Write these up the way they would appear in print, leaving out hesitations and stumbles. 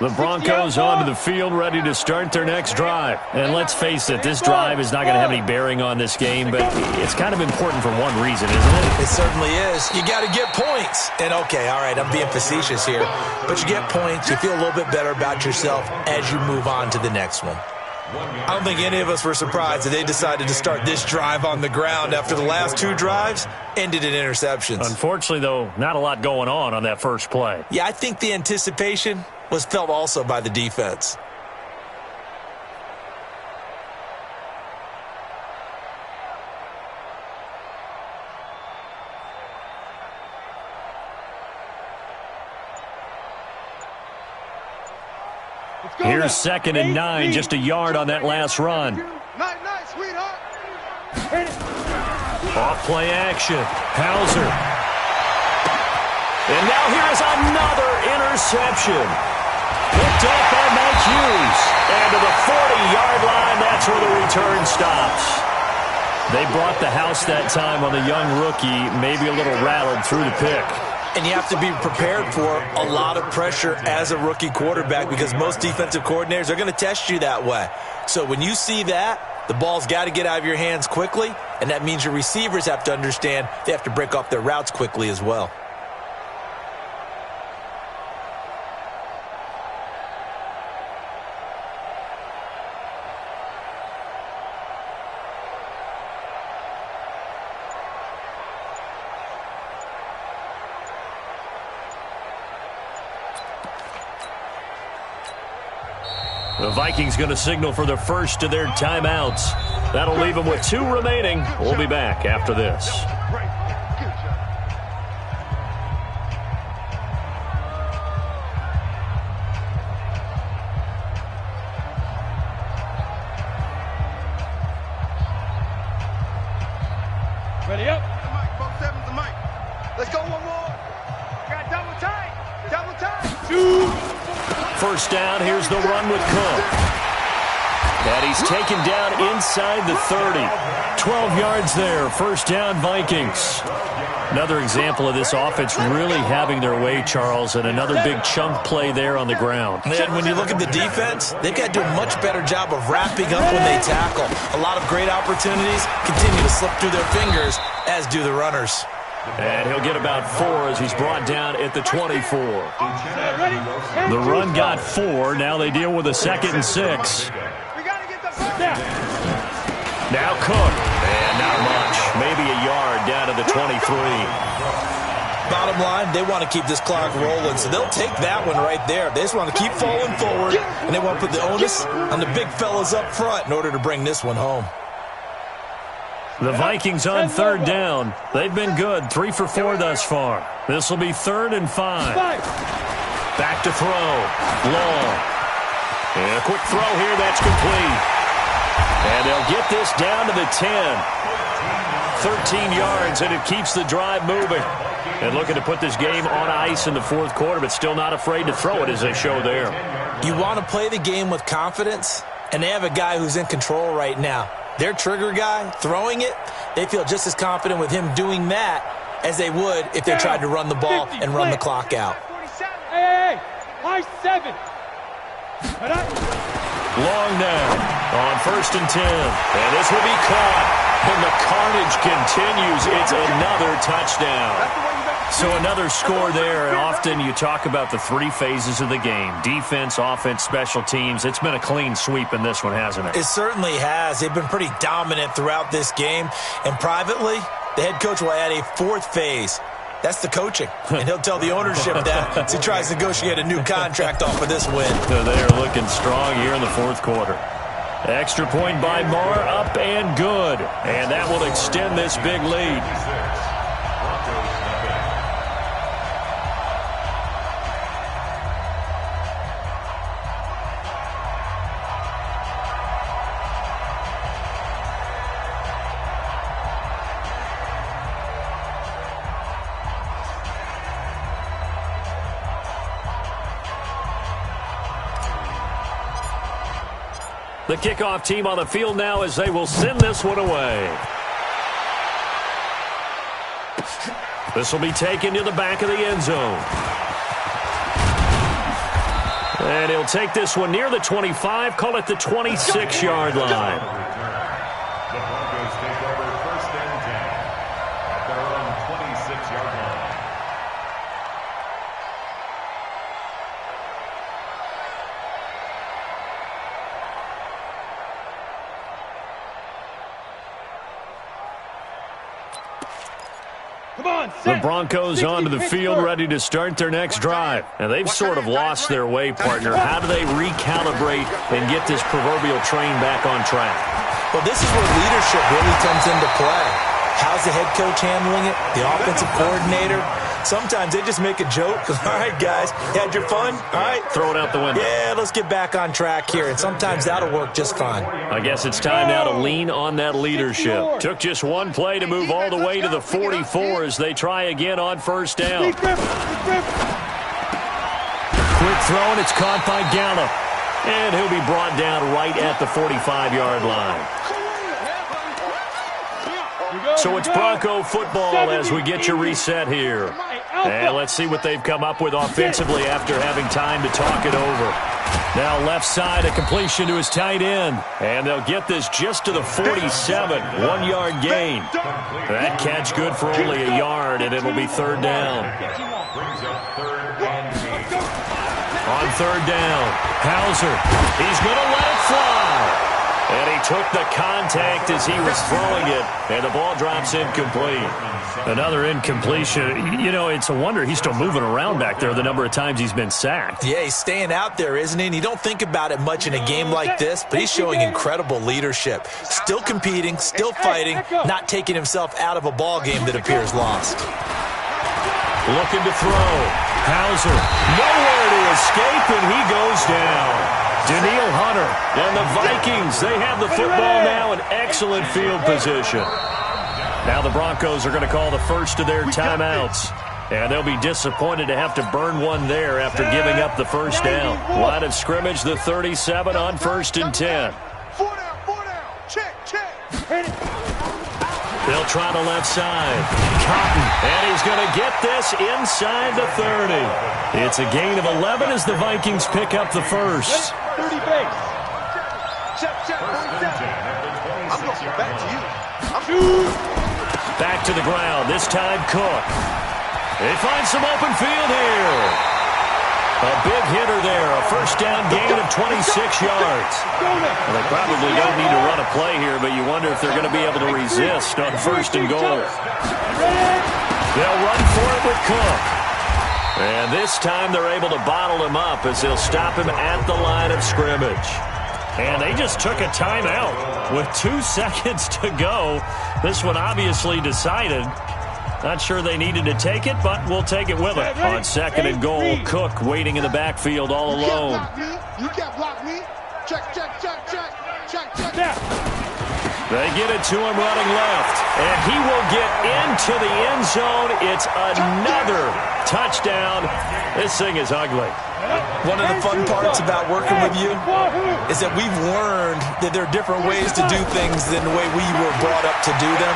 The Broncos onto the field, ready to start their next drive. And let's face it, this drive is not going to have any bearing on this game, but it's kind of important for one reason, isn't it? It certainly is. You got to get points. And, okay, all right, I'm being facetious here, but you get points, you feel a little bit better about yourself as you move on to the next one. I don't think any of us were surprised that they decided to start this drive on the ground after the last two drives ended in interceptions. Unfortunately, though, not a lot going on that first play. Yeah, I think the anticipation was felt also by the defense. Here's 2nd and 9, just a yard on that last run. Nice, sweetheart. Off play action. Hauser. And now here's another interception. Picked up by Mike Hughes. And to the 40-yard line, that's where the return stops. They brought the house that time on the young rookie, maybe a little rattled through the pick. And you have to be prepared for a lot of pressure as a rookie quarterback because most defensive coordinators are going to test you that way. So when you see that, the ball's got to get out of your hands quickly, and that means your receivers have to understand they have to break off their routes quickly as well. The Vikings going to signal for the first of their timeouts. That'll leave them with 2 remaining. We'll be back after this. Ready up. Mike, 4-7's the mic. Let's go one more. Got double tight. Double tight. 2. First down, here's the run with Cook. And he's taken down inside the 30. 12 yards there, first down Vikings. Another example of this offense really having their way, Charles, and another big chunk play there on the ground. And when you look at the defense, they've got to do a much better job of wrapping up when they tackle. A lot of great opportunities continue to slip through their fingers, as do the runners. And he'll get about 4 as he's brought down at the 24. The run got 4. Now they deal with a 2nd and 6. Now Cook. And not much. Maybe a yard down to the 23. Bottom line, they want to keep this clock rolling, so they'll take that one right there. They just want to keep falling forward, and they want to put the onus on the big fellas up front in order to bring this one home. The Vikings on 3rd down. They've been good, 3 for 4 thus far. This will be 3rd and 5. Back to throw. Long. And a quick throw here, that's complete. And they'll get this down to the 10. 13 yards, and it keeps the drive moving. And looking to put this game on ice in the 4th quarter, but still not afraid to throw it as they show there. You want to play the game with confidence, and they have a guy who's in control right now. Their trigger guy, throwing it, they feel just as confident with him doing that as they would if they tried to run the ball and run the clock out. Hey, high 7. Long now on 1st and 10. And this will be caught. And the carnage continues. It's another touchdown. So another score there, and often you talk about the 3 phases of the game. Defense, offense, special teams. It's been a clean sweep in this one, hasn't it? It certainly has. They've been pretty dominant throughout this game. And privately, the head coach will add a 4th phase. That's the coaching. And he'll tell the ownership that as he tries to negotiate a new contract off of this win. They are looking strong here in the 4th quarter. Extra point by Marr, up and good. And that will extend this big lead. The kickoff team on the field now as they will send this one away. This will be taken to the back of the end zone. And he'll take this one near the 25, call it the 26-yard line. The Broncos take over 1st and 10 at their own 26-yard line. The Broncos onto the field, ready to start their next drive. And they've sort of lost their way, partner. How do they recalibrate and get this proverbial train back on track? Well, this is where leadership really comes into play. How's the head coach handling it? The offensive coordinator? Sometimes they just make a joke. All right, guys, had your fun? All right. Throw it out the window. Yeah, let's get back on track here. And sometimes that'll work just fine. I guess it's time now to lean on that leadership. Took just one play to move all the way to the 44 as they try again on 1st down. Quick throw, and it's caught by Gallup. And he'll be brought down right at the 45-yard line. So it's Bronco football as we get you reset here. And let's see what they've come up with offensively after having time to talk it over. Now left side, a completion to his tight end. And they'll get this just to the 47, 1-yard gain. That catch good for only a yard, and it'll be 3rd down. On 3rd down, Hauser, he's going to let it fly. And he took the contact as he was throwing it, and the ball drops incomplete. Another incompletion. You know, it's a wonder he's still moving around back there the number of times he's been sacked. Yeah, he's staying out there, isn't he? And you don't think about it much in a game like this, but he's showing incredible leadership. Still competing, still fighting, not taking himself out of a ball game that appears lost. Looking to throw. Hauser, nowhere to escape, and he goes down. Daniil Hunter and the Vikings, they have the football now in excellent field position. Now the Broncos are going to call the first of their timeouts. And they'll be disappointed to have to burn one there after giving up the 1st down. Line of scrimmage, the 37 on 1st and 10. 4 down. Check. They'll try the left side. Cotton, and he's going to get this inside the 30. It's a gain of 11 as the Vikings pick up the first. 30 base. Check. I'm going back to you. Back to the ground, this time Cook. They find some open field here. A big hitter there, a 1st down gain of 26 yards. Well, they probably don't need to run a play here, but you wonder if they're going to be able to resist on 1st and goal. They'll run for it with Cook. And this time they're able to bottle him up as they'll stop him at the line of scrimmage. And they just took a timeout with 2 seconds to go. This one obviously decided. Not sure they needed to take it, but we'll take it with it. On 2nd and goal, Cook waiting in the backfield all alone. You can't block me. Check. They get it to him running left, and he will get into the end zone. It's another touchdown. This thing is ugly. One of the fun parts about working with you is that we've learned that there are different ways to do things than the way we were brought up to do them.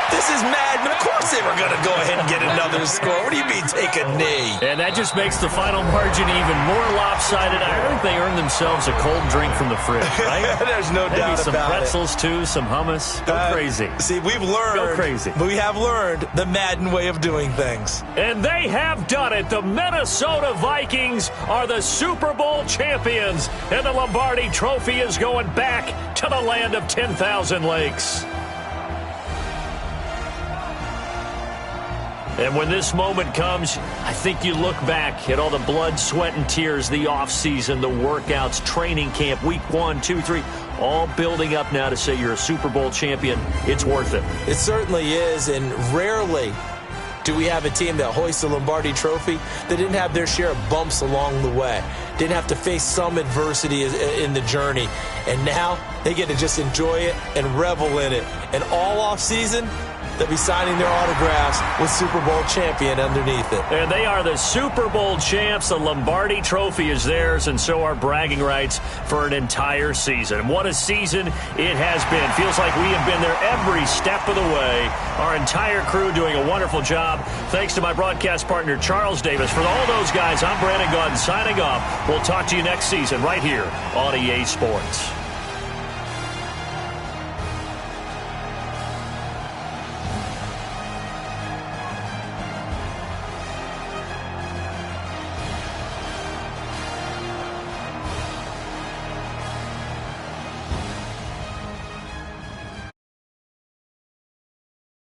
This is Madden. Of course they were going to go ahead and get another score. What do you mean take a knee? And that just makes the final margin even more lopsided. I think they earned themselves a cold drink from the fridge, right? There's no Maybe doubt some about pretzels, too, some hummus. Go crazy. See, we've learned. Go crazy. We have learned the Madden way of doing things. And they have done it. The Minnesota Vikings are the Super Bowl champions. And the Lombardi Trophy is going back to the land of 10,000 lakes. And when this moment comes, I think you look back at all the blood, sweat, and tears, the offseason, the workouts, training camp, week 1, 2, 3, all building up now to say you're a Super Bowl champion. It's worth it. It certainly is, and rarely do we have a team that hoists the Lombardi Trophy that didn't have their share of bumps along the way, didn't have to face some adversity in the journey, and now they get to just enjoy it and revel in it. And all offseason, they'll be signing their autographs with Super Bowl champion underneath it. And they are the Super Bowl champs. The Lombardi Trophy is theirs, and so are bragging rights for an entire season. What a season it has been. Feels like we have been there every step of the way. Our entire crew doing a wonderful job. Thanks to my broadcast partner, Charles Davis. For all those guys, I'm Brandon Gaudin signing off. We'll talk to you next season right here on EA Sports.